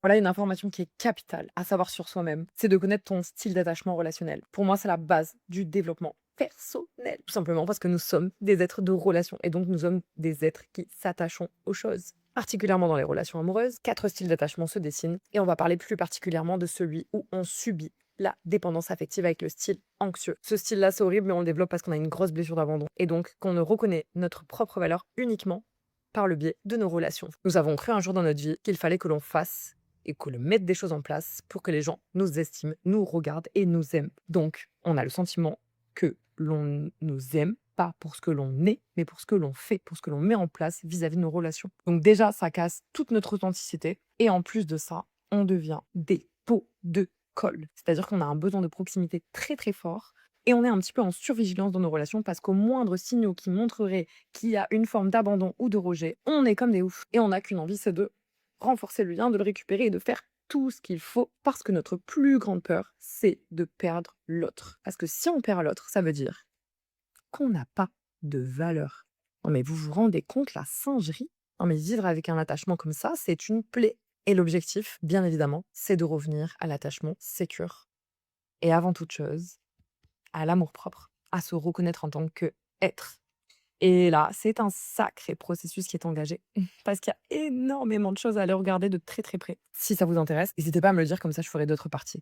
Voilà une information qui est capitale à savoir sur soi-même, c'est de connaître ton style d'attachement relationnel. Pour moi, c'est la base du développement personnel. Tout simplement parce que nous sommes des êtres de relation et donc nous sommes des êtres qui s'attachons aux choses. Particulièrement dans les relations amoureuses, 4 styles d'attachement se dessinent et on va parler plus particulièrement de celui où on subit la dépendance affective avec le style anxieux. Ce style-là, c'est horrible, mais on le développe parce qu'on a une grosse blessure d'abandon et donc qu'on ne reconnaît notre propre valeur uniquement par le biais de nos relations. Nous avons cru un jour dans notre vie qu'il fallait que l'on fasse et que l'on mette des choses en place pour que les gens nous estiment, nous regardent et nous aiment. Donc, on a le sentiment que l'on nous aime pas pour ce que l'on est, mais pour ce que l'on fait, pour ce que l'on met en place vis-à-vis de nos relations. Donc déjà, ça casse toute notre authenticité et en plus de ça, on devient des pots de colle. C'est-à-dire qu'on a un besoin de proximité très très fort et on est un petit peu en survigilance dans nos relations parce qu'au moindre signaux qui montrerait qu'il y a une forme d'abandon ou de rejet, on est comme des oufs et on n'a qu'une envie, c'est de renforcer le lien, de le récupérer et de faire tout ce qu'il faut parce que notre plus grande peur, c'est de perdre l'autre. Parce que si on perd l'autre, ça veut dire qu'on n'a pas de valeur. Non mais vous vous rendez compte la singerie? Non mais vivre avec un attachement comme ça, c'est une plaie. Et l'objectif, bien évidemment, c'est de revenir à l'attachement sécure. Et avant toute chose, à l'amour-propre, à se reconnaître en tant qu'être. Et là, c'est un sacré processus qui est engagé, parce qu'il y a énormément de choses à aller regarder de très, très près. Si ça vous intéresse, n'hésitez pas à me le dire, comme ça je ferai d'autres parties.